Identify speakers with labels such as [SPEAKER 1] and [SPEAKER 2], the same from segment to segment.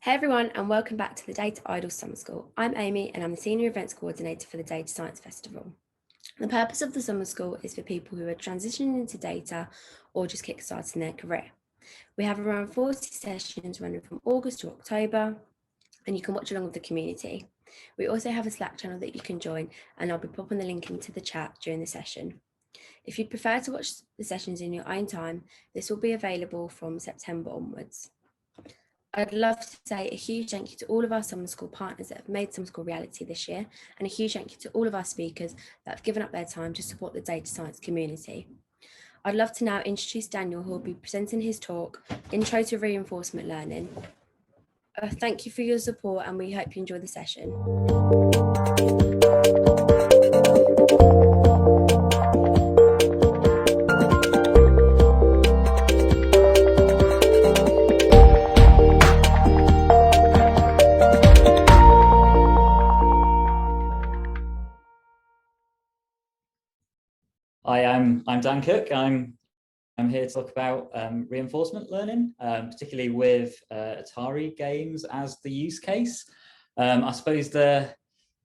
[SPEAKER 1] Hey everyone, and welcome back to the Data Idols Summer School. I'm Amy and I'm the Senior Events Coordinator for the Data Science Festival. The purpose of the summer school is for people who are transitioning into data or just kickstarting their career. We have around 40 sessions running from August to October, and you can watch along with the community. We also have a Slack channel that you can join, and I'll be popping the link into the chat during the session. If you'd prefer to watch the sessions in your own time, this will be available from September onwards. I'd love to say a huge thank you to all of our summer school partners that have made summer school reality this year, and a huge thank you to all of our speakers that have given up their time to support the data science community. I'd love to now introduce Daniel, who will be presenting his talk, Intro to Reinforcement Learning. Thank you for your support, and we hope you enjoy the session.
[SPEAKER 2] Hi, I'm Dan Cook. I'm here to talk about reinforcement learning, particularly with Atari games as the use case. I suppose the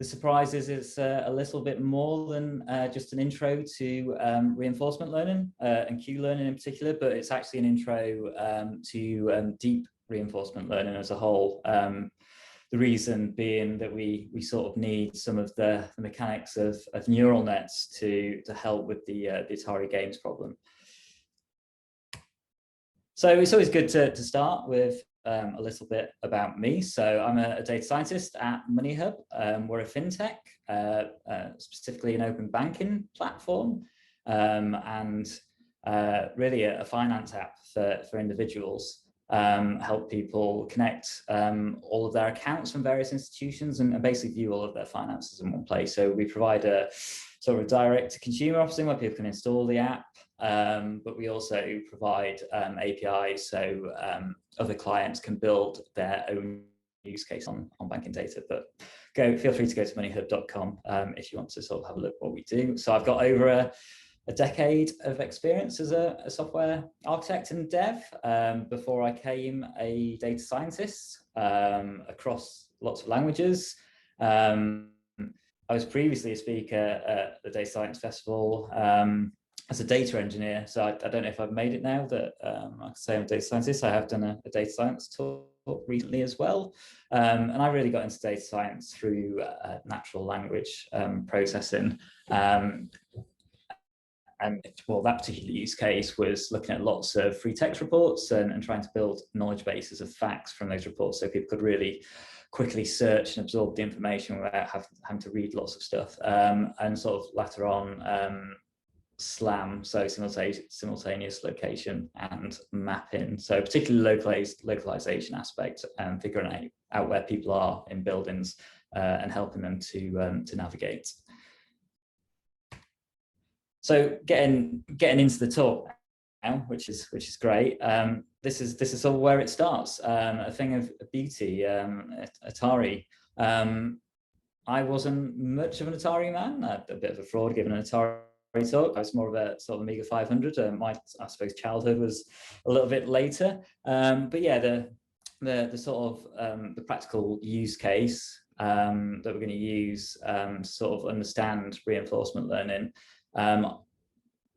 [SPEAKER 2] surprise is it's a little bit more than just an intro to reinforcement learning and Q learning in particular, but it's actually an intro to deep reinforcement learning as a whole. The reason being that we sort of need some of the mechanics of neural nets to help with the Atari games problem. So it's always good to start with a little bit about me. So I'm a data scientist at Moneyhub. We're a fintech, specifically an open banking platform, and really a finance app for individuals. Help people connect all of their accounts from various institutions and basically view all of their finances in one place. So we provide a sort of direct to consumer option where people can install the app, but we also provide APIs so other clients can build their own use case on banking data. But feel free to go to moneyhub.com if you want to sort of have a look at what we do. So I've got over a decade of experience as a software architect and dev before I became a data scientist across lots of languages. I was previously a speaker at the Data Science Festival as a data engineer. So I don't know if I've made it now that I can say I'm a data scientist. I have done a data science talk recently as well. And I really got into data science through natural language processing. And well, that particular use case was looking at lots of free text reports and trying to build knowledge bases of facts from those reports so people could really quickly search and absorb the information without having to read lots of stuff. And sort of later on, SLAM, so simultaneous location and mapping. So particularly localization aspect and figuring out where people are in buildings and helping them to navigate. So getting into the talk now, which is great. This is sort of where it starts. A thing of beauty. Atari. I wasn't much of an Atari man. A bit of a fraud given an Atari talk. I was more of a sort of Amiga 500. My I suppose childhood was a little bit later. But yeah, the sort of the practical use case that we're going to use to sort of understand reinforcement learning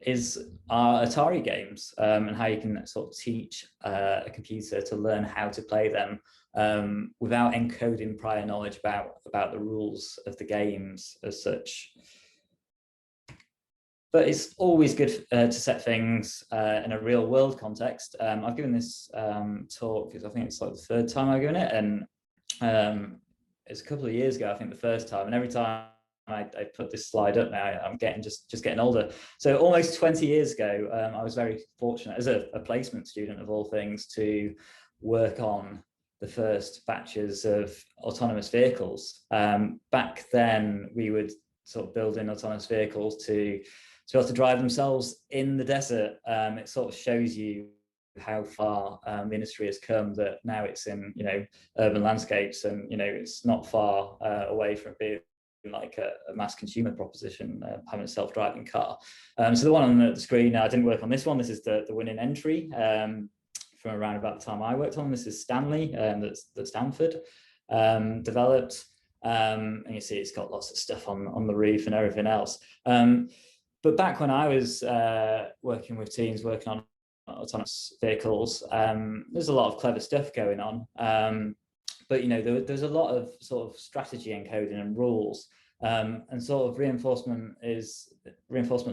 [SPEAKER 2] is our Atari games and how you can sort of teach a computer to learn how to play them without encoding prior knowledge about the rules of the games as such. But it's always good to set things in a real world context. I've given this talk because I think it's like the third time I've given it, and it's a couple of years ago, I think the first time, and every time I put this slide up now, I'm just getting older. So almost 20 years ago, I was very fortunate as a placement student of all things to work on the first batches of autonomous vehicles. Back then, we would sort of build in autonomous vehicles to be able to drive themselves in the desert. It sort of shows you how far the industry has come, that now it's in urban landscapes, and it's not far away from being like a mass consumer proposition, having a self-driving car. So the one on the screen, I didn't work on this one. This is the winning entry from around about the time I worked on. This is Stanley, that Stanford developed. And you see it's got lots of stuff on the roof and everything else. But back when I was working with teams working on autonomous vehicles, there's a lot of clever stuff going on. But there's a lot of sort of strategy encoding and rules. And sort of reinforcement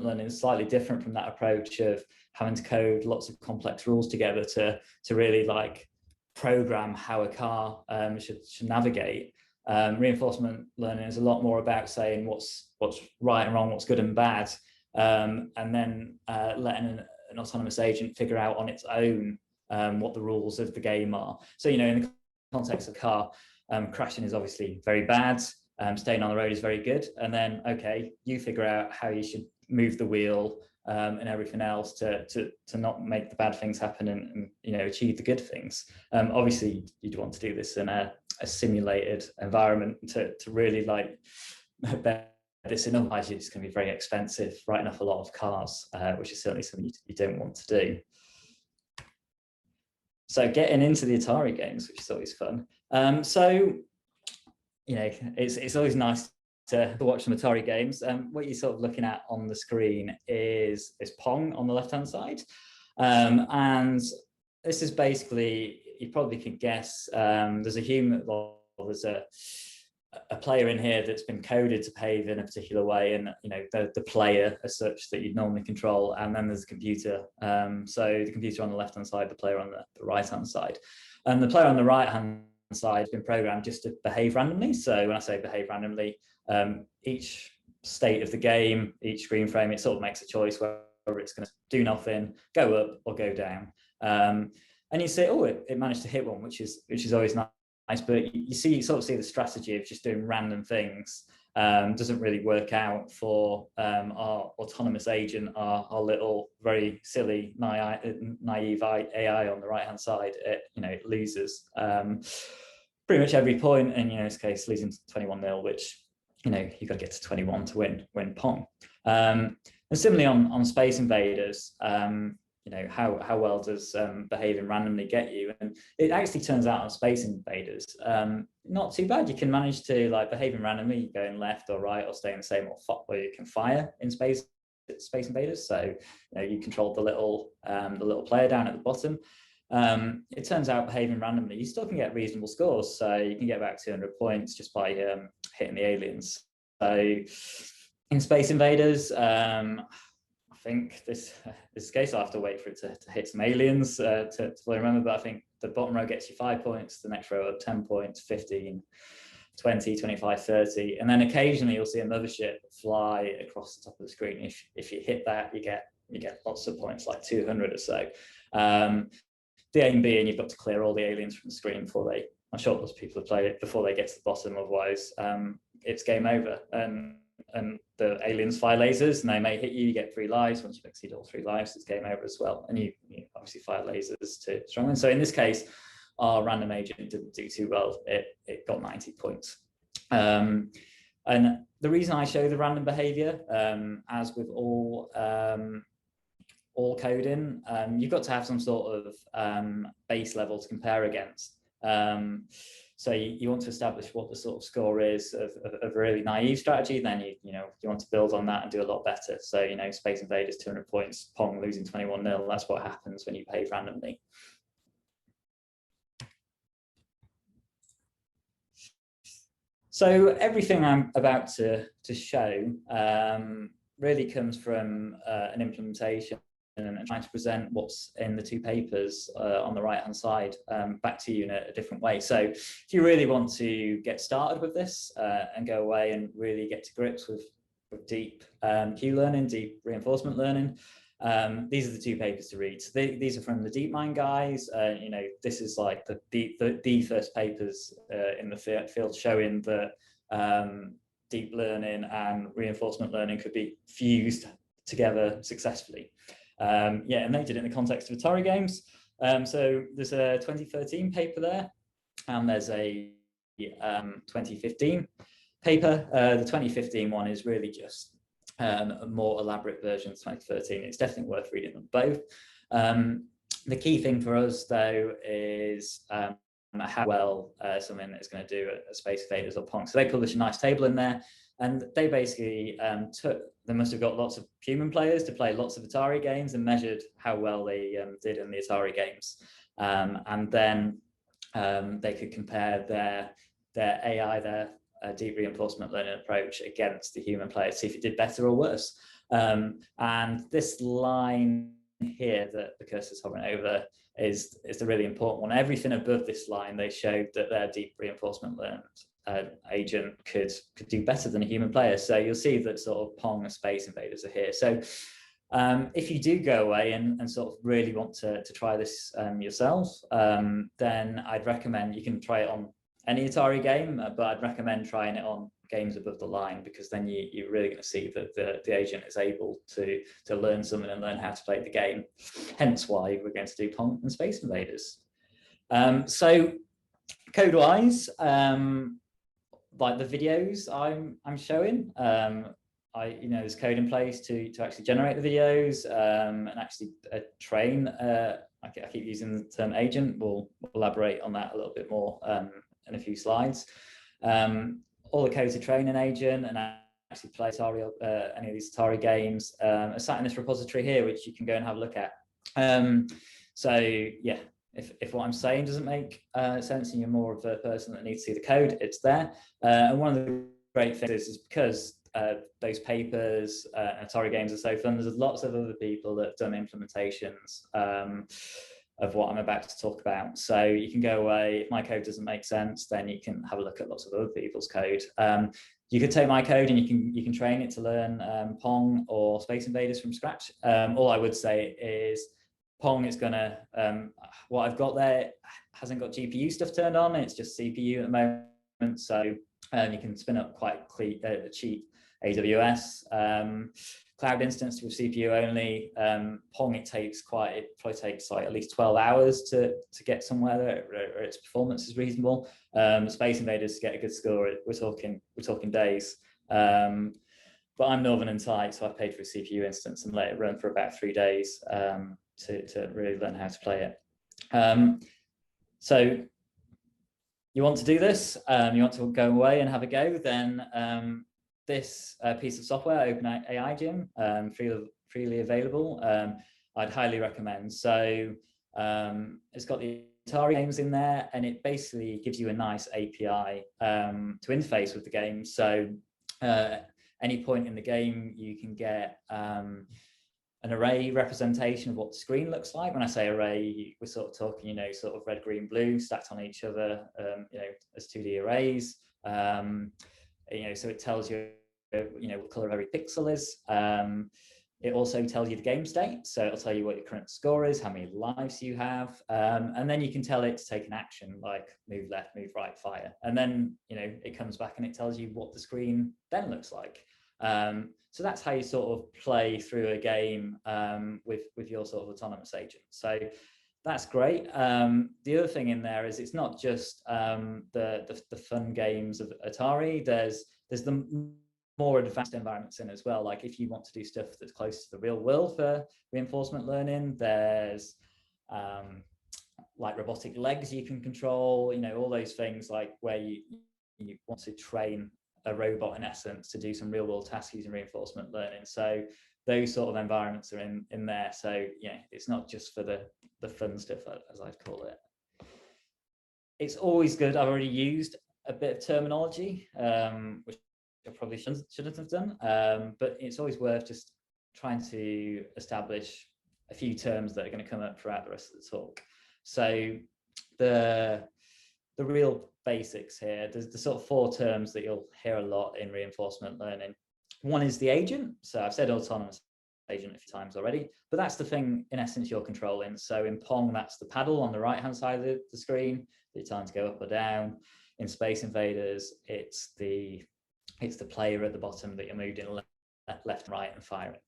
[SPEAKER 2] learning is slightly different from that approach of having to code lots of complex rules together to really like program how a car should navigate. Reinforcement learning is a lot more about saying what's right and wrong, what's good and bad, and then letting an autonomous agent figure out on its own what the rules of the game are. So in the context of car, crashing is obviously very bad. Staying on the road is very good. And then, okay, you figure out how you should move the wheel and everything else to not make the bad things happen and achieve the good things. Obviously, you'd want to do this in a simulated environment to really like bear this in. Otherwise, it's going to be very expensive writing off a lot of cars, which is certainly something you don't want to do. So getting into the Atari games, which is always fun. It's always nice to watch some Atari games. What you're sort of looking at on the screen is Pong on the left-hand side. And this is basically, you probably could guess, there's a human, there's a player in here that's been coded to behave in a particular way, and the player as such that you'd normally control, and then there's a computer. So the computer on the left-hand side, the player on the right-hand side. And the player on the right-hand side has been programmed just to behave randomly. So when I say behave randomly, each state of the game, each screen frame, it sort of makes a choice whether it's going to do nothing, go up or go down. And you say, oh, it managed to hit one, which is always nice. But you sort of see the strategy of just doing random things doesn't really work out for our autonomous agent, our little very silly naive AI on the right hand side. It loses pretty much every point, and in this case losing 21-0, which you've got to get to 21 to win Pong. And similarly on Space Invaders, how well does behaving randomly get you? And it actually turns out on Space Invaders, not too bad. You can manage to like behaving randomly, going left or right or staying the same, or you can fire in Space Invaders. So you control the little player down at the bottom. It turns out behaving randomly, you still can get reasonable scores. So you can get back 200 points just by hitting the aliens. So in Space Invaders, I think this case I'll have to wait for it to hit some aliens to fully remember, but I think the bottom row gets you 5 points, the next row up 10 points, 15, 20, 25, 30, and then occasionally you'll see another ship fly across the top of the screen. If you hit that, you get lots of points, like 200 or so. The aim being you've got to clear all the aliens from the screen before I'm sure those people have played it before they get to the bottom, otherwise it's game over. And the aliens fire lasers and they may hit you, you get 3 lives. Once you've exceeded all 3 lives, it's game over as well. And you obviously fire lasers to strong ones. So in this case, our random agent didn't do too well. It got 90 points. And the reason I show the random behavior, as with all coding, you've got to have some sort of base level to compare against. So you want to establish what the sort of score is of a really naive strategy, then you want to build on that and do a lot better. So Space Invaders 200 points, Pong losing 21-0. That's what happens when you behave randomly. So everything I'm about to show really comes from an implementation and trying to present what's in the 2 papers on the right hand side back to you in a different way. So if you really want to get started with this and go away and really get to grips with deep Q learning, deep reinforcement learning, these are the 2 papers to read. So these are from the DeepMind guys. This is like the first papers in the field showing that deep learning and reinforcement learning could be fused together successfully. And they did it in the context of Atari games. So there's a 2013 paper there, and there's a 2015 paper. The 2015 one is really just a more elaborate version of 2013. It's definitely worth reading them both. The key thing for us, though, is how well something is going to do at Space Invaders or Pong. So they published a nice table in there, and they basically they must have got lots of human players to play lots of Atari games and measured how well they did in the Atari games. And then they could compare their AI, their deep reinforcement learning approach against the human players, see if it did better or worse. And this line here that the cursor's hovering over is the really important one. Everything above this line, they showed that their deep reinforcement learned agent could do better than a human player. So you'll see that sort of Pong and Space Invaders are here. So if you do go away and sort of really want to try this yourself, then I'd recommend you can try it on any Atari game, but I'd recommend trying it on games above the line, because then you're really going to see that the agent is able to learn something and learn how to play the game. Hence why we're going to do Pong and Space Invaders. So code-wise, like the videos I'm showing, there's code in place to actually generate the videos and actually train. I keep using the term agent. We'll elaborate on that a little bit more in a few slides. All the code to train an agent and actually play Atari, any of these Atari games are sat in this repository here, which you can go and have a look at. So yeah, if what I'm saying doesn't make sense and you're more of a person that needs to see the code, it's there. And one of the great things is because those papers, Atari games are so fun, there's lots of other people that have done implementations of what I'm about to talk about. So you can go away. If my code doesn't make sense, then you can have a look at lots of other people's code. You could take my code and you can train it to learn Pong or Space Invaders from scratch. All I would say is Pong is gonna, what I've got there hasn't got GPU stuff turned on, it's just CPU at the moment. So you can spin up quite cheap AWS cloud instance with CPU only. Pong, it probably takes like at least 12 hours to get somewhere where its performance is reasonable. Space Invaders, to get a good score, we're talking days. But I'm Northern and tight, so I paid for a CPU instance and let it run for about 3 days to really learn how to play it. So you want to do this, you want to go away and have a go, then this piece of software, OpenAI Gym, freely available, I'd highly recommend. So it's got the Atari games in there, and it basically gives you a nice API to interface with the game. So any point in the game, you can get an array representation of what the screen looks like. When I say array, we're sort of talking, sort of red, green, blue stacked on each other, as 2D arrays. So it tells you, what color every pixel is. It also tells you the game state. So it'll tell you what your current score is, how many lives you have. And then you can tell it to take an action like move left, move right, fire. And then, it comes back and it tells you what the screen then looks like. So that's how you sort of play through a game with your sort of autonomous agent. So that's great. The other thing in there is it's not just the fun games of Atari. There's the more advanced environments in as well. Like if you want to do stuff that's close to the real world for reinforcement learning, there's like robotic legs you can control. All those things like where you want to train a robot in essence to do some real world tasks using reinforcement learning. So those sort of environments are in there. So it's not just for the fun stuff, as I'd call it. It's always good. I've already used a bit of terminology, which I probably shouldn't have done, but it's always worth just trying to establish a few terms that are going to come up throughout the rest of the talk. So the real basics here, there's the sort of 4 terms that you'll hear a lot in reinforcement learning. One is the agent. So I've said autonomous agent a few times already, but that's the thing in essence you're controlling. So in Pong, that's the paddle on the right hand side of the screen that you're telling to go up or down. In Space Invaders, it's the player at the bottom that you're moving left and right and firing.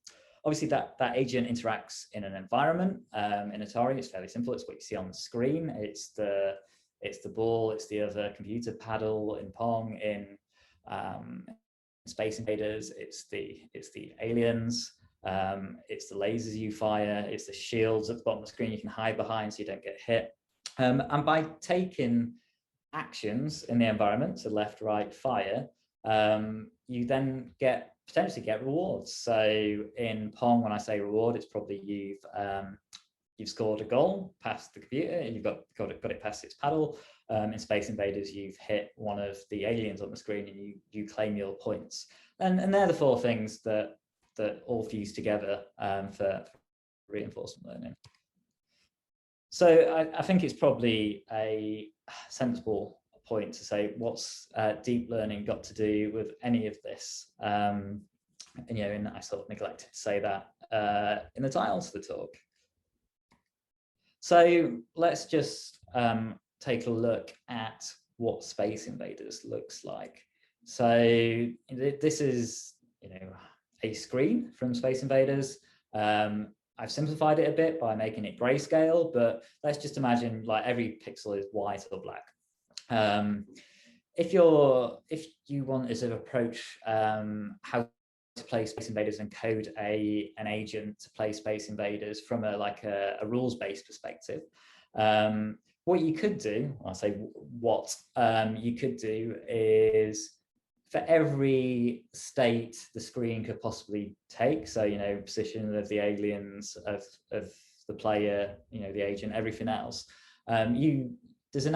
[SPEAKER 2] Obviously that agent interacts in an environment. In Atari, it's fairly simple. It's what you see on the screen. It's the ball, it's the other computer paddle. In Pong, in Space Invaders, it's the aliens. it's the lasers you fire, it's the shields at the bottom of the screen you can hide behind so you don't get hit. And by taking actions in the environment, so left, right, fire, you then potentially get rewards. So in Pong, when I say reward, it's probably you've scored a goal past the computer, you've got it past its paddle. In Space Invaders, you've hit one of the aliens on the screen and you claim your points. And they're the four things that all fuse together for reinforcement learning. So I think it's probably a sensible point to say, what's deep learning got to do with any of this? And I sort of neglected to say that in the titles of the talk. So let's just take a look at what Space Invaders looks like. So this is, a screen from Space Invaders. I've simplified it a bit by making it grayscale, but let's just imagine like every pixel is white or black. If you want to approach how to play Space Invaders and code an agent to play Space Invaders from a rules-based perspective, what you could do, I'll say what you could do is, for every state the screen could possibly take, so position of the aliens, of the player, the agent, everything else, there's an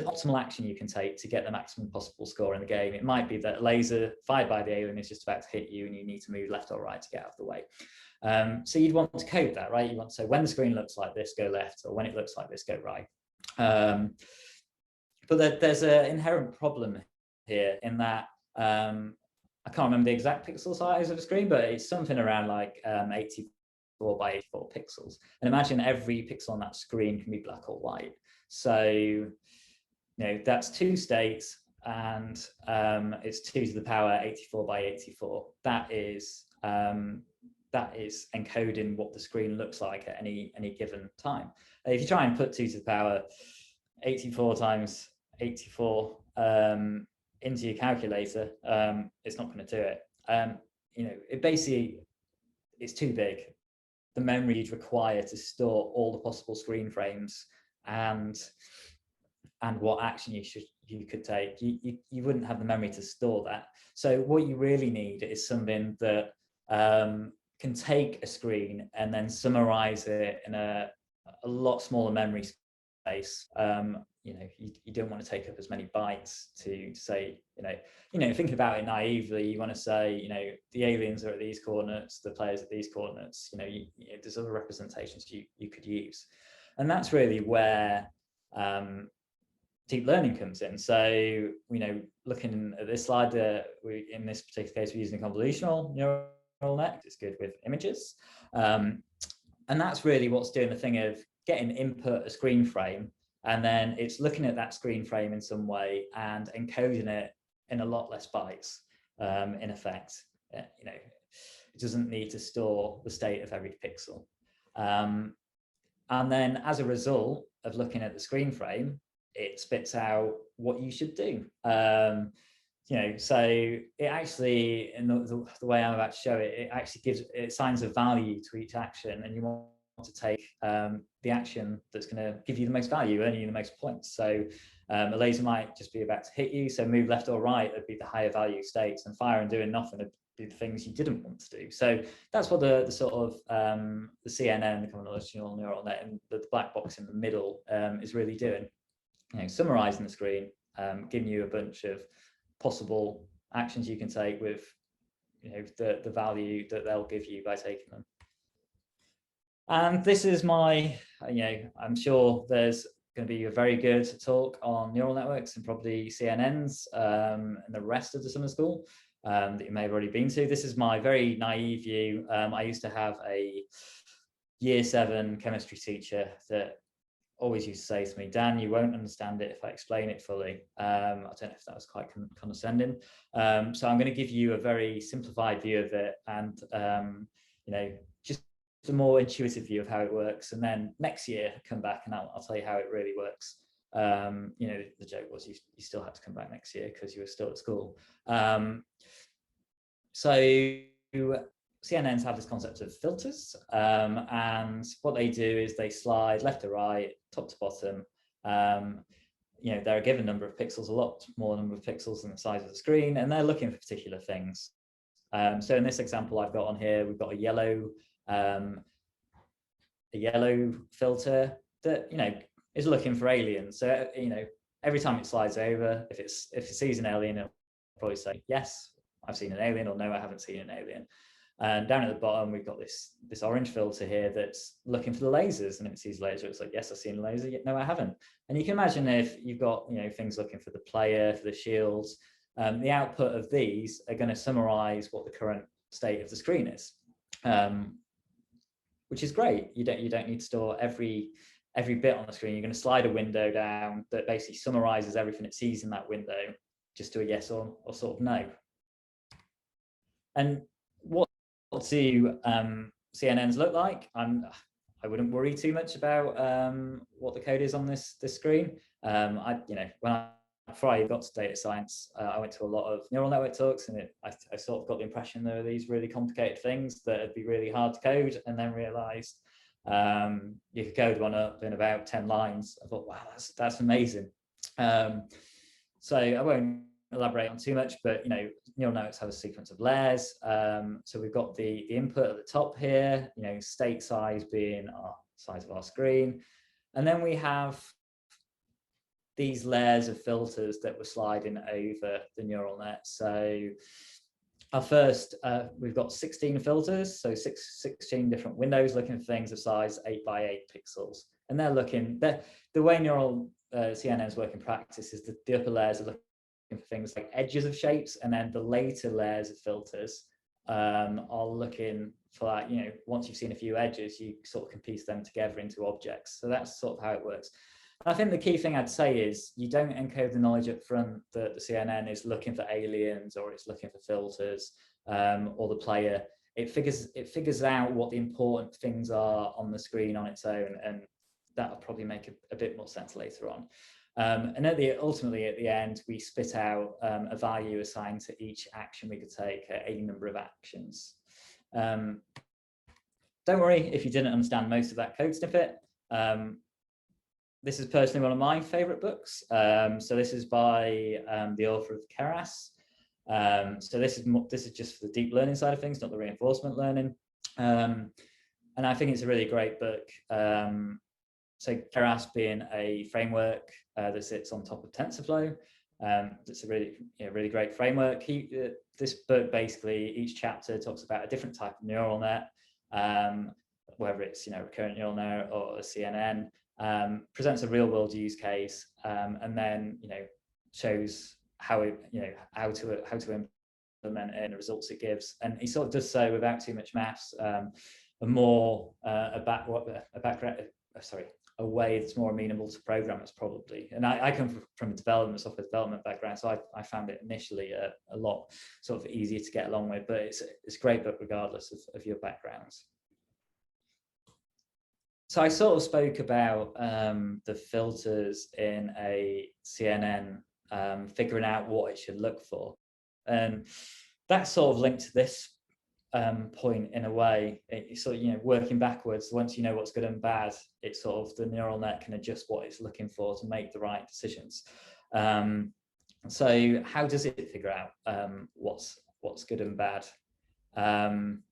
[SPEAKER 2] optimal action you can take to get the maximum possible score in the game. It might be that a laser fired by the alien is just about to hit you and you need to move left or right to get out of the way. So you'd want to code that, right? You want to say, when the screen looks like this, go left, or when it looks like this, go right. But there's an inherent problem here in that I can't remember the exact pixel size of the screen, but it's something around like 84 by 84 pixels. And imagine every pixel on that screen can be black or white. So that's two states, and it's 2 to the power 84 by 84. That is encoding what the screen looks like at any given time. If you try and put 2 to the power 84 times 84 into your calculator, it's not going to do it. It basically, it's too big. The memory you'd require to store all the possible screen frames and what action you could take, you wouldn't have the memory to store that. So what you really need is something that can take a screen and then summarize it in a lot smaller memory space. You don't want to take up as many bytes to say, thinking about it naively, you want to say, the aliens are at these coordinates, the players at these coordinates, there's other representations you could use. And that's really where deep learning comes in. So, looking at this slide, in this particular case, we're using a convolutional neural net. It's good with images. And that's really what's doing the thing of getting input a screen frame, and then it's looking at that screen frame in some way and encoding it in a lot less bytes, in effect. It doesn't need to store the state of every pixel. And then as a result of looking at the screen frame, it spits out what you should do. So it actually, in the way I'm about to show it, it actually gives it signs of value to each action, and you want to take the action that's going to give you the most value, earning you the most points. So a laser might just be about to hit you, so move left or right would be the higher value states, and fire and doing nothing would be the things you didn't want to do. So that's what the sort of the CNN, the convolutional neural net, and the black box in the middle is really doing. Summarizing the screen, giving you a bunch of possible actions you can take with the value that they'll give you by taking them. And this is my, I'm sure there's going to be a very good talk on neural networks and probably CNNs and the rest of the summer school that you may have already been to. This is my very naive view. I used to have a year 7 chemistry teacher that always used to say to me, Dan, you won't understand it if I explain it fully. I don't know if that was quite condescending. So I'm going to give you a very simplified view of it, and just a more intuitive view of how it works. And then next year, come back and I'll tell you how it really works. The joke was you still had to come back next year because you were still at school. So CNNs have this concept of filters, and what they do is they slide left to right, top to bottom. They're a given number of pixels, a lot more number of pixels than the size of the screen, and they're looking for particular things. So in this example I've got on here, we've got a yellow filter that is looking for aliens. So every time it slides over, if it sees an alien, it'll probably say yes, I've seen an alien, or no, I haven't seen an alien. And down at the bottom, we've got this orange filter here that's looking for the lasers. And if it sees laser, it's like, yes, I've seen a laser. No, I haven't. And you can imagine if you've got things looking for the player, for the shields, the output of these are going to summarize what the current state of the screen is, which is great. You don't need to store every bit on the screen. You're going to slide a window down that basically summarizes everything it sees in that window, just to a yes or sort of no. And what do CNNs look like? I wouldn't worry too much about what the code is on this screen. Before I got to data science, I went to a lot of neural network talks, and I sort of got the impression there were these really complicated things that would be really hard to code, and then realized you could code one up in about 10 lines. I thought, wow, that's amazing. So I won't elaborate on too much, but neural networks have a sequence of layers. So we've got the input at the top here, state size being our size of our screen, and then we have these layers of filters that we're sliding over the neural net. So our first, we've got 16 filters, so 16 different windows looking for things of size 8 by 8 pixels, and the way neural CNNs work in practice is that the upper layers are looking for things like edges of shapes, and then the later layers of filters are looking for that. Once you've seen a few edges, you sort of can piece them together into objects. So that's sort of how it works. I think the key thing I'd say is you don't encode the knowledge up front that the CNN is looking for aliens, or it's looking for filters, or the player. It figures out what the important things are on the screen on its own, and that'll probably make a bit more sense later on. And ultimately at the end, we spit out a value assigned to each action we could take, a number of actions. Don't worry if you didn't understand most of that code snippet. This is personally one of my favorite books. So this is by the author of Keras. So this is just for the deep learning side of things, not the reinforcement learning. And I think it's a really great book. So Keras being a framework that sits on top of TensorFlow. It's a really great framework. This book, basically, each chapter talks about a different type of neural net, whether it's recurrent neural net or a CNN. Presents a real world use case, and then shows how to implement it and the results it gives. And he sort of does so without too much maths, a way that's more amenable to programmers probably. And I come from a software development background, so I found it initially a lot sort of easier to get along with. But it's a great book regardless of your backgrounds. So I sort of spoke about the filters in a CNN, figuring out what it should look for. And that's sort of linked to this point in a way. It's sort of, working backwards, once you know what's good and bad, it's sort of the neural net can adjust what it's looking for to make the right decisions. So how does it figure out what's good and bad? And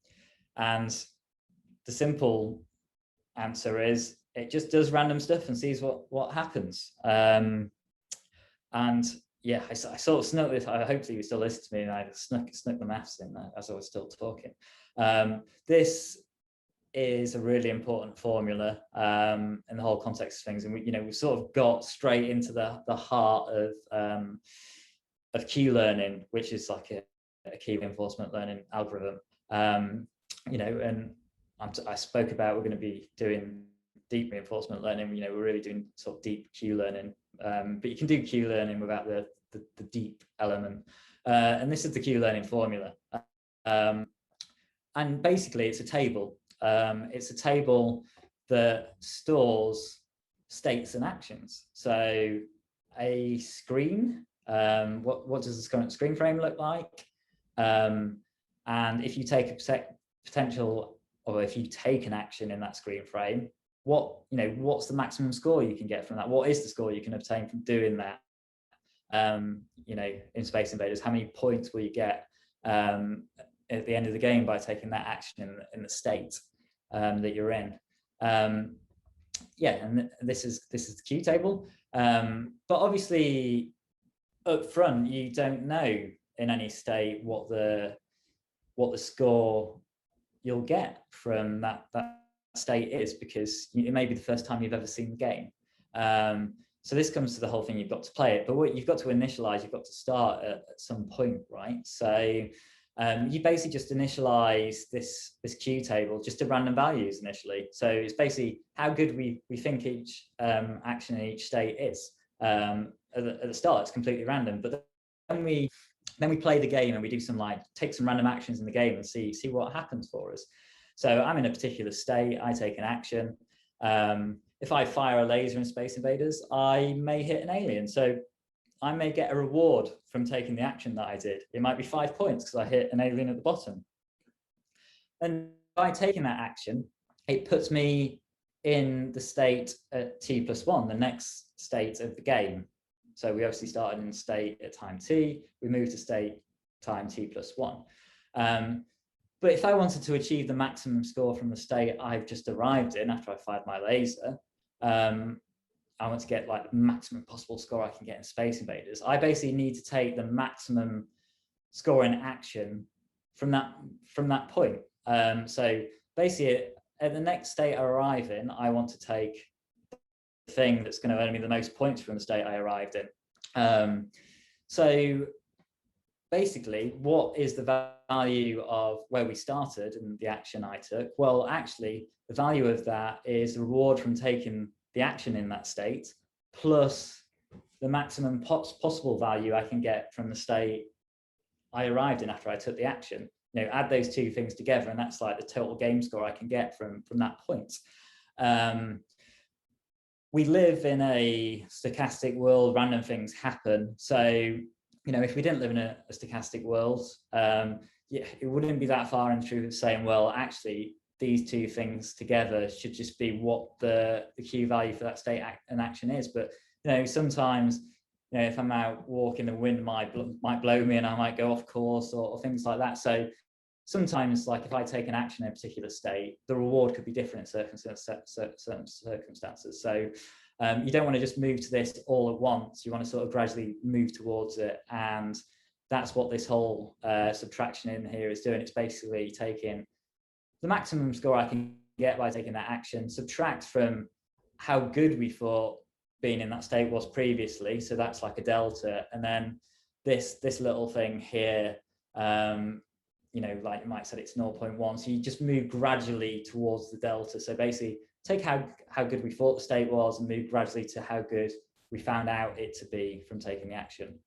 [SPEAKER 2] the simple answer is it just does random stuff and sees what happens. And yeah, I sort of snuck this. Hopefully you still listen to me, and I snuck the maths in there as I was still talking. This is a really important formula in the whole context of things, and we sort of got straight into the heart of Q-learning, which is like a key reinforcement learning algorithm. And I spoke about we're going to be doing deep reinforcement learning. We're really doing sort of deep Q learning, but you can do Q learning without the deep element. And this is the Q learning formula. And basically, it's a table. It's a table that stores states and actions. So a screen, what does this current screen frame look like? And if you take a potential, or if you take an action in that screen frame, what's the maximum score you can get from that? What is the score you can obtain from doing that? In Space Invaders, how many points will you get at the end of the game by taking that action in the state that you're in? And this is the Q table. But obviously, up front, you don't know in any state what the score you'll get from that state is, because it may be the first time you've ever seen the game. So this comes to the whole thing, you've got to play it, but what you've got to initialize, you've got to start at some point, right? So you basically just initialize this Q table just to random values initially. So it's basically how good we think each action in each state is. At the start, it's completely random, but then we play the game and we do take some random actions in the game and see what happens for us. So I'm in a particular state, I take an action. If I fire a laser in Space Invaders, I may hit an alien. So I may get a reward from taking the action that I did. It might be 5 points because I hit an alien at the bottom. And by taking that action, it puts me in the state at t+1, the next state of the game. So we obviously started in state at time t, we moved to state time t+1. But if I wanted to achieve the maximum score from the state I've just arrived in after I fired my laser, I want to get like the maximum possible score I can get in Space Invaders. I basically need to take the maximum score in action from that point. So basically, at the next state I arrive in, I want to take the thing that's going to earn me the most points from the state I arrived in. So basically, what is the value of where we started and the action I took? Well, actually, the value of that is the reward from taking the action in that state, plus the maximum possible value I can get from the state I arrived in after I took the action. Add those two things together, and that's like the total game score I can get from that point. We live in a stochastic world, random things happen. So, if we didn't live in a stochastic world, it wouldn't be that far in the truth of saying, well, actually, these two things together should just be what the Q value for that state and action is. But sometimes, if I'm out walking, the wind might blow me and I might go off course or things like that. So sometimes, like if I take an action in a particular state, the reward could be different in certain circumstances. So you don't want to just move to this all at once. You want to sort of gradually move towards it. And that's what this whole subtraction in here is doing. It's basically taking the maximum score I can get by taking that action, subtract from how good we thought being in that state was previously. So that's like a delta. And then this little thing here, like you might say it's 0.1. So you just move gradually towards the delta. So basically take how good we thought the state was and move gradually to how good we found out it to be from taking the action.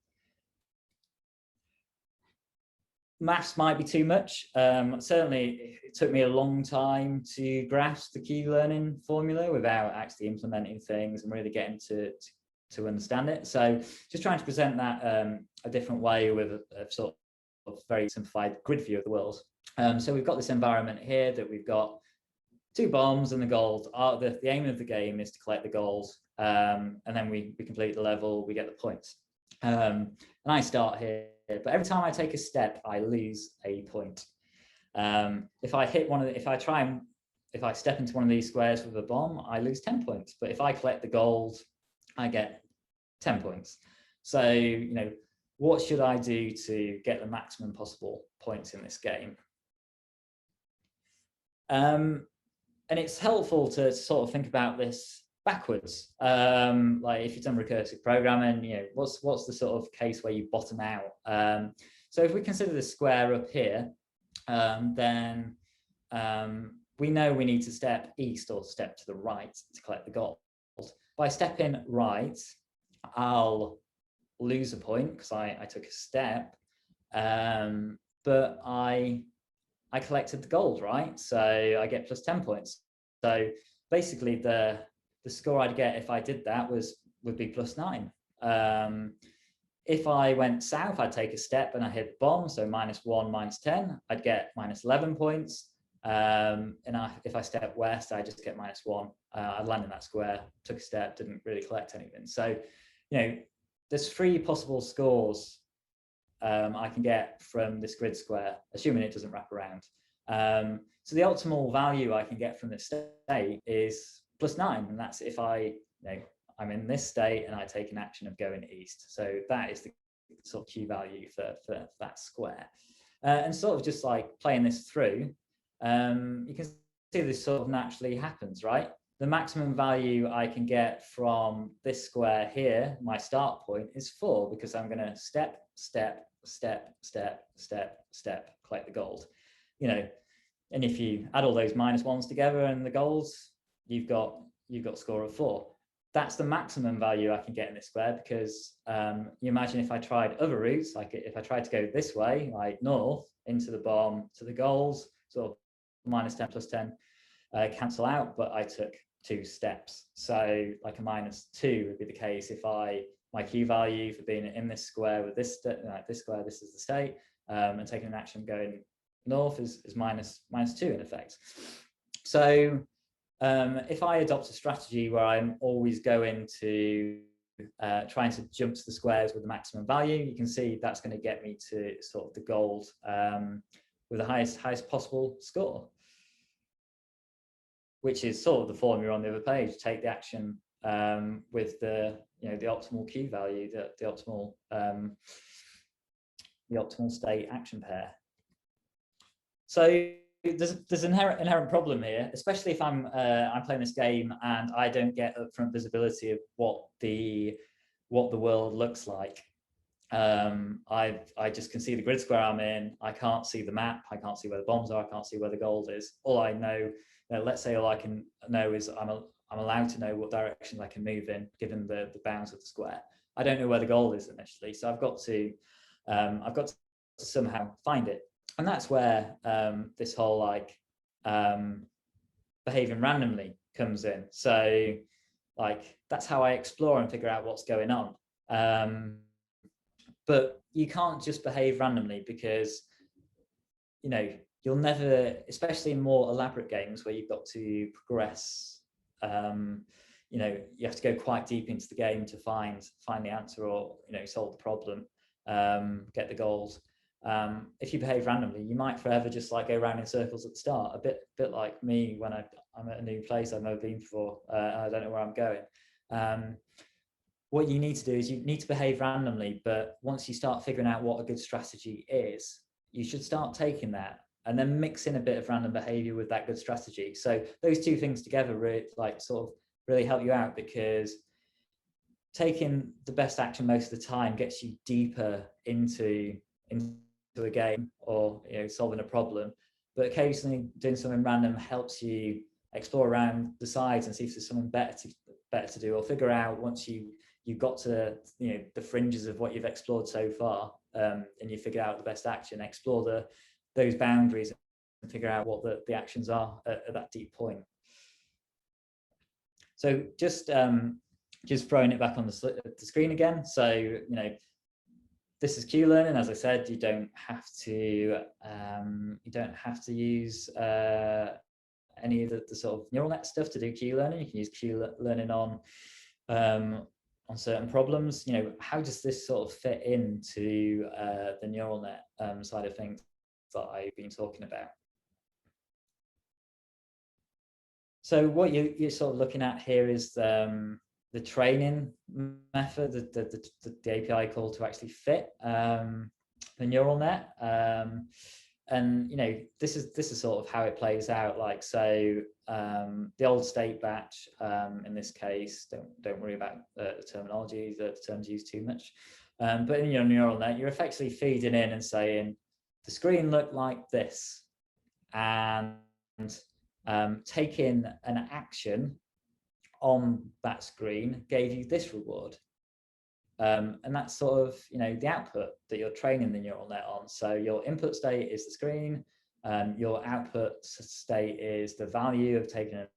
[SPEAKER 2] Maths might be too much. Certainly, it took me a long time to grasp the Q learning formula without actually implementing things and really getting to understand it. So just trying to present that a different way with a sort of very simplified grid view of the world. So we've got this environment here that we've got 2 bombs and the gold. The aim of the game is to collect the gold, and then we complete the level, we get the points. And I start here, but every time I take a step, I lose a point. If I step into one of these squares with a bomb, I lose 10 points. But if I collect the gold, I get 10 points. So, what should I do to get the maximum possible points in this game? And it's helpful to sort of think about this backwards. Like if you've done recursive programming, what's the sort of case where you bottom out? So if we consider the square up here, then we know we need to step east or step to the right to collect the gold. By stepping right, I'll lose a point because I took a step, but I collected the gold, right? So I get plus 10 points. So basically the score I'd get if I did that would be plus 9. If I went south, I'd take a step and I hit the bomb, so -1, -10, I'd get -11 points. if I step west, I just get -1. I land in that square, took a step, didn't really collect anything. So, there's 3 possible scores I can get from this grid square, assuming it doesn't wrap around. So the optimal value I can get from this state is +9, and that's if I'm in this state and I take an action of going east. So that is the sort of Q value for that square. And sort of just like playing this through, you can see this sort of naturally happens, right? The maximum value I can get from this square here, my start point, is 4, because I'm going to step, step, step, step, step, step, collect the gold. And if you add all those -1s together and the golds, you've got a score of 4. That's the maximum value I can get in this square, because you imagine if I tried other routes, like if I tried to go this way, like north into the bomb to the golds, sort of -10 +10 cancel out, but I took 2 steps. So like a -2 would be the case if my Q value for being in this square with this square, this is the state, and taking an action going north is -2 in effect. So if I adopt a strategy where I'm always going to trying to jump to the squares with the maximum value, you can see that's going to get me to sort of the gold with the highest possible score, which is sort of the formula on the other page. Take the action with the optimal Q value, the optimal state action pair. So there's an inherent problem here, especially if I'm playing this game and I don't get upfront visibility of what the world looks like. I just can see the grid square I'm in. I can't see the map. I can't see where the bombs are. I can't see where the gold is. All I know, let's say all I can know is I'm allowed to know what directions I can move in given the bounds of the square. I don't know where the gold is initially, so I've got to somehow find it. And that's where this whole behaving randomly comes in. So that's how I explore and figure out what's going on. But you can't just behave randomly, because you'll never, especially in more elaborate games where you've got to progress, you have to go quite deep into the game to find the answer, or solve the problem, get the gold. If you behave randomly, you might forever just go around in circles at the start, a bit like me when I'm at a new place I've never been before, and I don't know where I'm going. What you need to do is you need to behave randomly, but once you start figuring out what a good strategy is, you should start taking that and then mix in a bit of random behavior with that good strategy. So those 2 things together really really help you out, because taking the best action most of the time gets you deeper into a game or solving a problem, but occasionally doing something random helps you explore around the sides and see if there's something better to do, or figure out, once you've got to the fringes of what you've explored so far, and you figure out the best action, explore those boundaries and figure out what the actions are at that deep point. So just throwing it back on the screen again. So this is Q learning. As I said, you don't have to use any of the sort of neural net stuff to do Q learning. You can use Q learning on certain problems. How does this sort of fit into the neural net side of things that I've been talking about? So what you're sort of looking at here is the training method, the API call to actually fit the neural net. And this is sort of how it plays out. The old state batch, in this case, don't worry about the terminology, the terms used too much. But in your neural net, you're effectively feeding in and saying the screen looked like this, and taking an action on that screen gave you this reward. And that's sort of the output that you're training the neural net on. So your input state is the screen, your output state is the value of taking an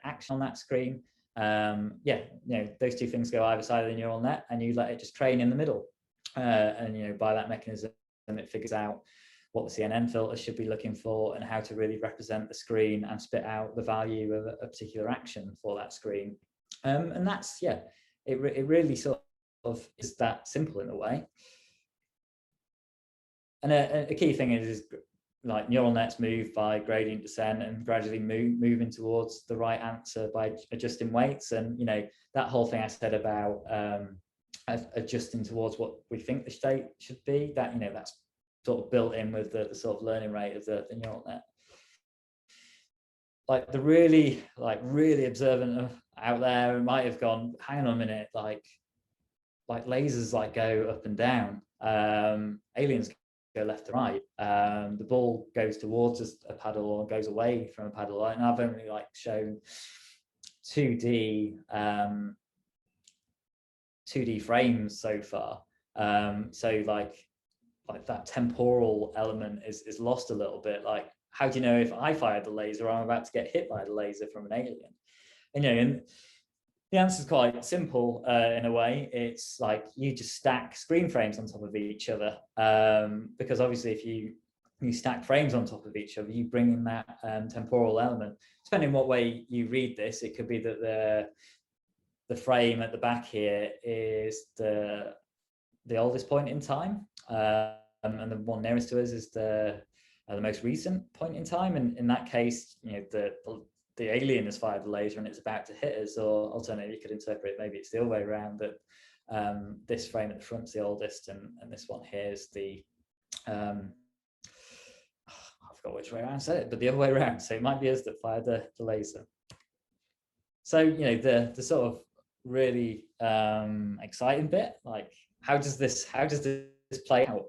[SPEAKER 2] action on that screen. Those 2 things go either side of the neural net, and you let it just train in the middle, and by that mechanism it figures out what the CNN filter should be looking for, and how to really represent the screen and spit out the value of a particular action for that screen. And that's, yeah, it really sort of is that simple in a way. And a key thing is like neural nets move by gradient descent and gradually moving towards the right answer by adjusting weights. And, you know, that whole thing I said about adjusting towards what we think the state should be, that, you know, that's sort of built in with the sort of learning rate of the neural net. Like the really observant out there might have gone, hang on a minute, like lasers like go up and down, aliens go left to right, the ball goes towards a paddle or goes away from a paddle, and I've only like shown 2D frames so far, so like that temporal element is lost a little bit. Like, how do you know if I fired the laser or I'm about to get hit by the laser from an alien? And, you know, and the answer is quite simple in a way. It's like you just stack screen frames on top of each other, because obviously if you stack frames on top of each other, you bring in that temporal element. Depending on what way you read this, it could be that the frame at the back here is the oldest point in time, and the one nearest to us is the most recent point in time. And in that case, you know, the alien has fired the laser and it's about to hit us. Or alternatively, you could interpret maybe it's the other way around, that this frame at the front is the oldest, and this one here is the I forgot which way around I said it, but the other way around. So it might be us that fired the laser. So, you know, the sort of really exciting bit, like how does this play out?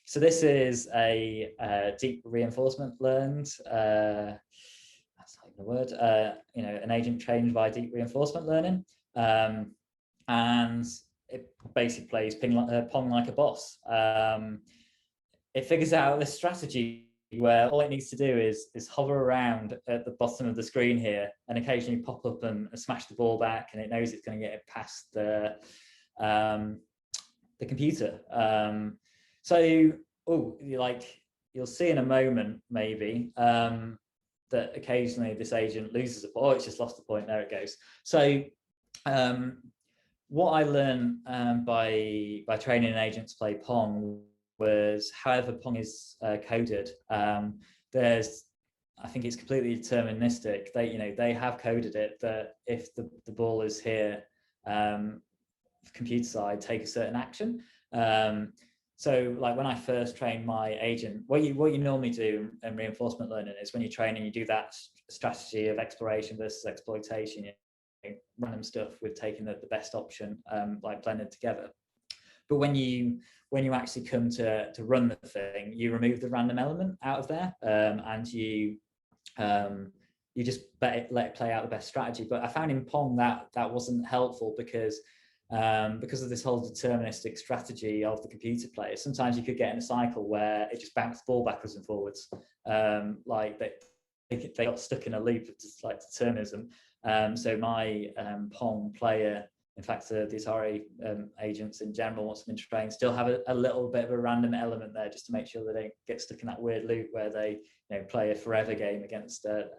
[SPEAKER 2] So this is a deep reinforcement learned, that's like the word, you know, an agent trained by deep reinforcement learning, and it basically plays Pong like a boss. It figures out this strategy where all it needs to do is hover around at the bottom of the screen here and occasionally pop up and smash the ball back, and it knows it's going to get it past the computer. So, you'll see in a moment maybe that occasionally this agent loses a point. Oh, it's just lost the point. There it goes. So what I learned by training an agent to play Pong was, however Pong is coded, I think it's completely deterministic. They have coded it that if the ball is here, computer side, take a certain action. So like when I first trained my agent, what you normally do in reinforcement learning is when you're training, you do that strategy of exploration versus exploitation, random stuff with taking the best option, like blended together. But when you actually come to run the thing, you remove the random element out of there, and you just let it play out the best strategy. But I found in Pong that wasn't helpful because of this whole deterministic strategy of the computer player. Sometimes you could get in a cycle where it just bounced the ball backwards and forwards, like they got stuck in a loop of just like determinism. So my Pong player, in fact, the Atari agents in general, once they've been trained, still have a little bit of a random element there, just to make sure they don't get stuck in that weird loop where they play a forever game against the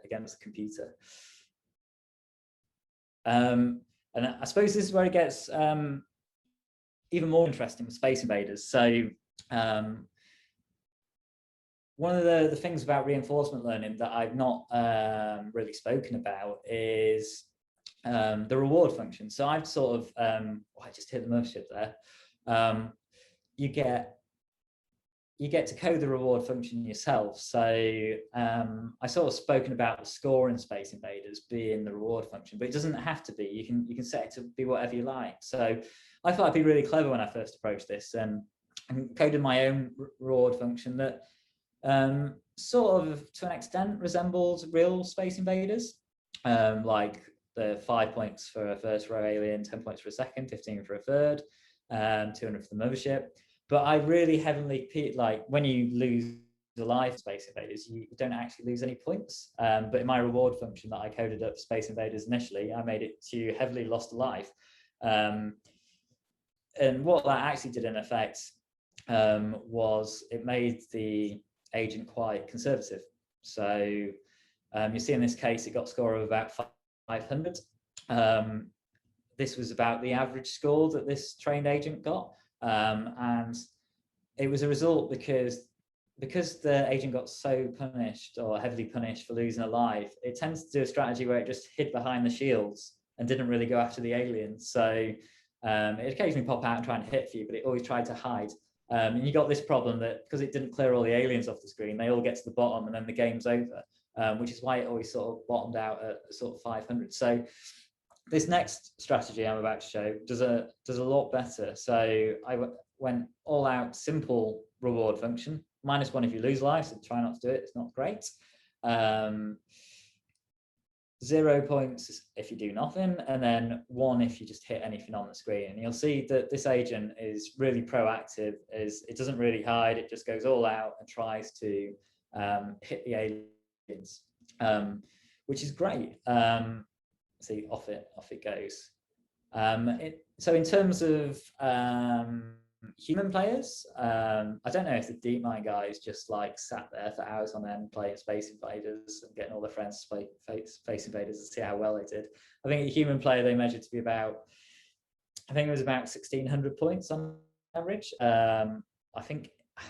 [SPEAKER 2] computer. And I suppose this is where it gets even more interesting with Space Invaders. So one of the things about reinforcement learning that I've not really spoken about is the reward function. So I've sort of, I just hit the mothership there. You get to code the reward function yourself. So I sort of spoken about the score in Space Invaders being the reward function, but it doesn't have to be. You can set it to be whatever you like. So I thought I'd be really clever when I first approached this, and coded my own reward function that sort of, to an extent, resembles real Space Invaders, like the 5 points for a first row alien, 10 points for a second, 15 for a third, 200 for the mothership. But I really heavily, like when you lose a life Space Invaders, you don't actually lose any points. But in my reward function that I coded up Space Invaders initially, I made it to heavily lost a life. And what that actually did in effect was it made the agent quite conservative. So you see in this case, it got a score of about 500. This was about the average score that this trained agent got. And it was a result because the agent got so punished or heavily punished for losing a life, it tends to do a strategy where it just hid behind the shields and didn't really go after the aliens. So it occasionally pop out and try and hit for you, but it always tried to hide. And you got this problem that because it didn't clear all the aliens off the screen, they all get to the bottom and then the game's over, which is why it always sort of bottomed out at sort of 500. So this next strategy I'm about to show does a lot better. So I went all out simple reward function, -1 if you lose life, so try not to do it, it's not great. 0 points if you do nothing, and then 1 if you just hit anything on the screen. And you'll see that this agent is really proactive, it doesn't really hide, it just goes all out and tries to hit the aliens, which is great. See, off it goes. So in terms of human players, I don't know if the DeepMind guys just like sat there for hours on end playing Space Invaders and getting all their friends to play Space Invaders and see how well they did. I think a human player they measured to be about, I think it was about 1,600 points on average. I think I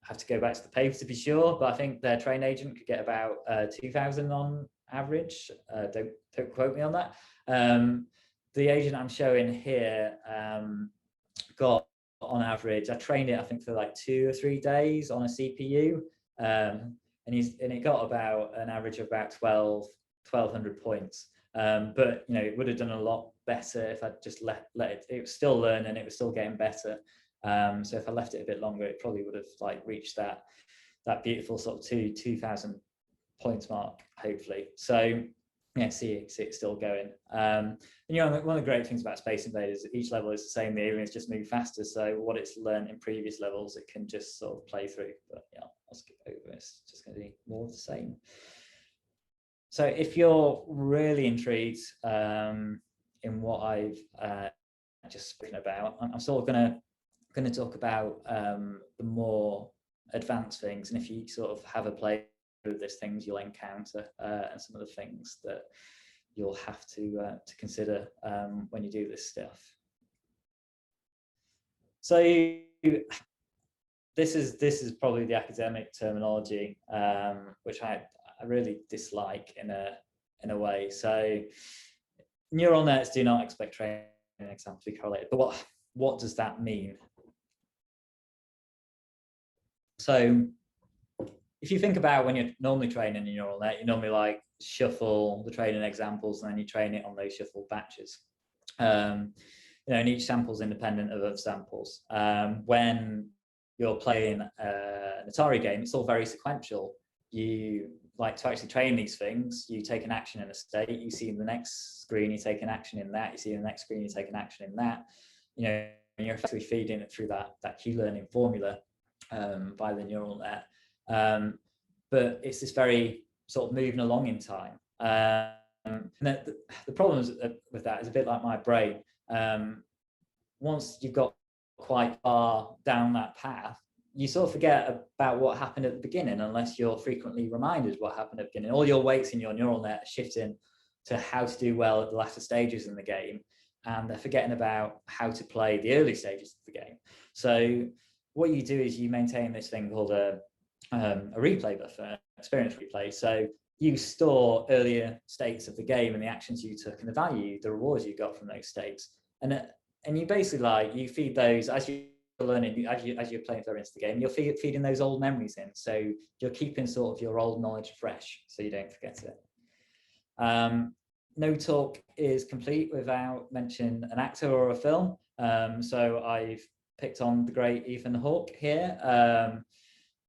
[SPEAKER 2] have to go back to the paper to be sure, but I think their train agent could get about 2,000 on average. Don't quote me on that. The agent I'm showing here got on average, I trained it I think for like 2 or 3 days on a CPU, and it got about an average of about 1,200 points. But you know, it would have done a lot better if I just let it was still learning, it was still getting better. So if I left it a bit longer, it probably would have like reached that beautiful sort of 2,000 points mark, hopefully. So yeah, see it's still going. And you know, one of the great things about Space Invaders, each level is the same, the aliens just move faster, so what it's learned in previous levels it can just sort of play through. But yeah, I'll skip over, it's just going to be more of the same. So if you're really intrigued in what I've just spoken about, I'm sort of going to talk about the more advanced things, and if you sort of have a play with these things you'll encounter, and some of the things that you'll have to consider when you do this stuff. So this is probably the academic terminology, which I really dislike in a way. So neural nets do not expect training examples to be correlated, but what does that mean? So if you think about when you're normally training a neural net, you normally like shuffle the training examples and then you train it on those shuffled batches. You know, and each sample is independent of other samples. When you're playing an Atari game, it's all very sequential. You like to actually train these things, you take an action in a state, you see in the next screen, you take an action in that, you see in the next screen, you take an action in that. You know, and you're effectively feeding it through that key learning formula by the neural net. But it's this very sort of moving along in time. And the problems with that is a bit like my brain. Once you've got quite far down that path, you sort of forget about what happened at the beginning unless you're frequently reminded what happened at the beginning. All your weights in your neural net are shifting to how to do well at the latter stages in the game, and they're forgetting about how to play the early stages of the game. So what you do is you maintain this thing called a replay buffer, experience replay. So you store earlier states of the game and the actions you took and the value, the rewards you got from those states, and you basically like you feed those as you're learning, as you're playing further into the game, you're feeding those old memories in. So you're keeping sort of your old knowledge fresh, so you don't forget it. No talk is complete without mentioning an actor or a film. So I've picked on the great Ethan Hawke here.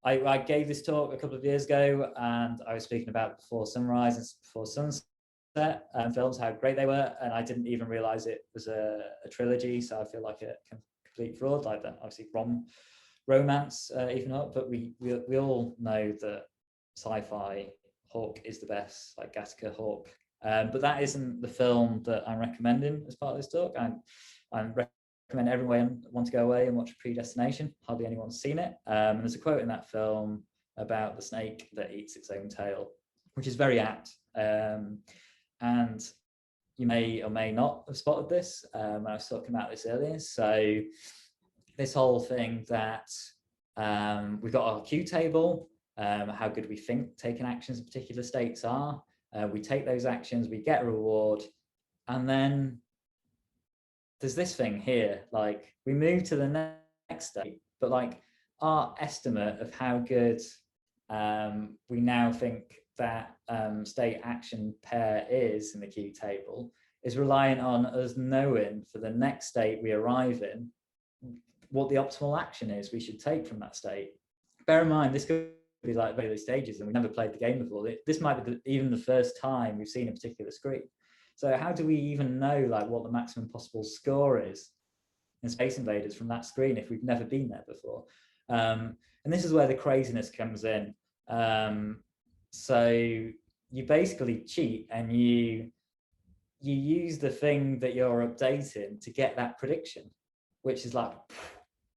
[SPEAKER 2] I gave this talk a couple of years ago, and I was speaking about Before Sunrise and Before Sunset films, how great they were, and I didn't even realize it was a trilogy, so I feel like a complete fraud. Like that, obviously, romance, Ethan Hawke, but we all know that sci-fi Hawke is the best, like Gattaca Hawke. But that isn't the film that I'm recommending as part of this talk. I'm recommend everyone want to go away and watch Predestination. Hardly anyone's seen it. And there's a quote in that film about the snake that eats its own tail, which is very apt. And you may or may not have spotted this when I was talking about this earlier. So this whole thing that we've got our Q table, how good we think taking actions in particular states are. We take those actions, we get a reward, and then there's this thing here, like we move to the next state, but like our estimate of how good we now think that state action pair is in the Q table is reliant on us knowing for the next state we arrive in what the optimal action is we should take from that state. Bear in mind, this could be like very early stages and we've never played the game before. This might be even the first time we've seen a particular screen. So how do we even know like what the maximum possible score is in Space Invaders from that screen if we've never been there before? And this is where the craziness comes in. So you basically cheat and you use the thing that you're updating to get that prediction, which is like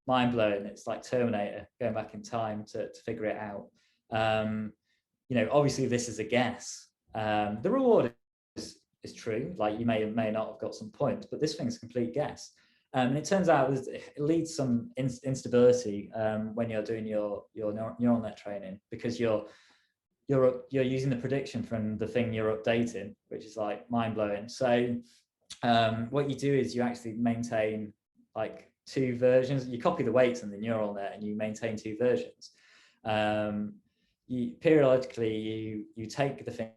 [SPEAKER 2] mind-blowing. It's like Terminator going back in time to figure it out. Obviously this is a guess. The reward is true, like you may or may not have got some points, but this thing's a complete guess. And it turns out it leads to some instability when you're doing your neural net training, because you're using the prediction from the thing you're updating, which is like mind-blowing. So what you do is you actually maintain like two versions. You copy the weights in the neural net and you maintain two versions. Periodically you take the thing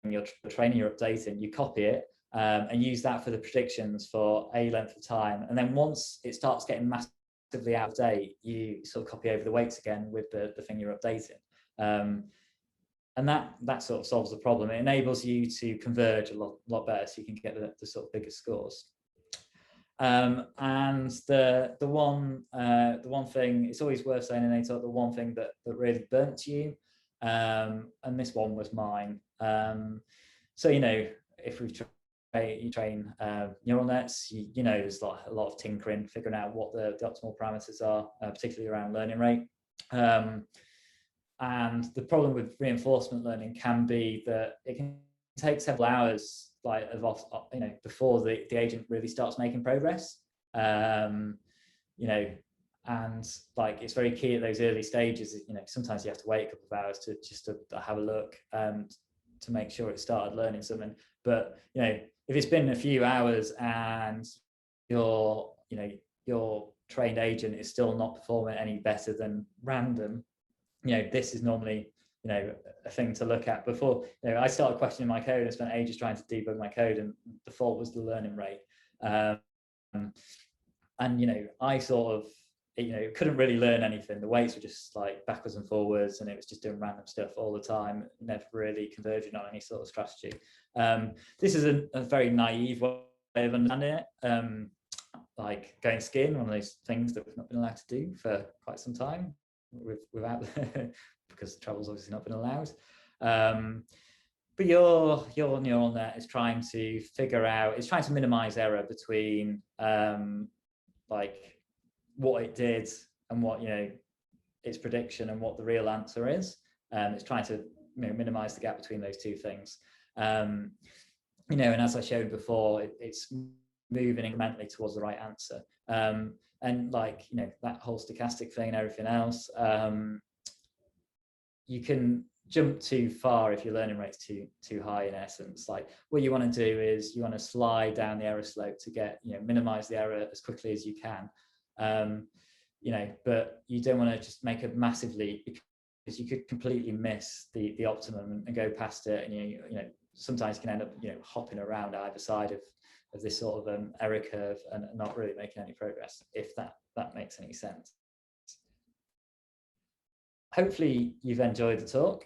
[SPEAKER 2] you're training, you're updating, you copy it and use that for the predictions for a length of time. And then once it starts getting massively out of date, you sort of copy over the weights again with the thing you're updating. And that sort of solves the problem. It enables you to converge a lot better, so you can get the sort of bigger scores. And the one thing, it's always worth saying in a talk, the one thing that really burnt you, and this one was mine. So if you train neural nets, there's like a lot of tinkering, figuring out what the optimal parameters are, particularly around learning rate. And the problem with reinforcement learning can be that it can take several hours, like before the agent really starts making progress. And like it's very key at those early stages. Sometimes you have to wait a couple of hours to have a look to make sure it started learning something. But if it's been a few hours and your trained agent is still not performing any better than random, this is normally a thing to look at. Before I started questioning my code, I spent ages trying to debug my code, and the fault was the learning rate. And I sort of couldn't really learn anything. The weights were just like backwards and forwards, and it was just doing random stuff all the time, never really converging on any sort of strategy. This is a very naive way of understanding it. Like going skiing, one of those things that we've not been allowed to do for quite some time without because the travel's obviously not been allowed. But your neural net is trying to figure out, it's trying to minimize error between like what it did and what its prediction and what the real answer is. It's trying to minimize the gap between those two things. And as I showed before, it's moving incrementally towards the right answer. And like that whole stochastic thing and everything else, you can jump too far if your learning rate's too high. In essence, like what you want to do is you want to slide down the error slope to get minimize the error as quickly as you can. But you don't want to just make a massive leap, because you could completely miss the optimum and go past it, and sometimes you can end up hopping around either side of this sort of error curve and not really making any progress, if that makes any sense. Hopefully you've enjoyed the talk.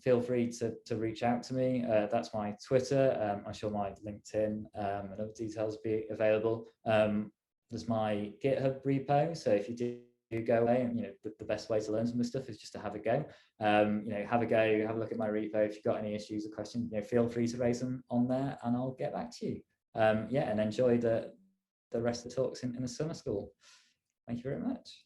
[SPEAKER 2] Feel free to reach out to me. That's my Twitter. I'm sure my LinkedIn and other details will be available. There's my GitHub repo. So if you do go away, and the best way to learn some of this stuff is just to have a go. Have a go, have a look at my repo. If you've got any issues or questions, feel free to raise them on there, and I'll get back to you. And enjoy the the rest of the talks in the summer school. Thank you very much.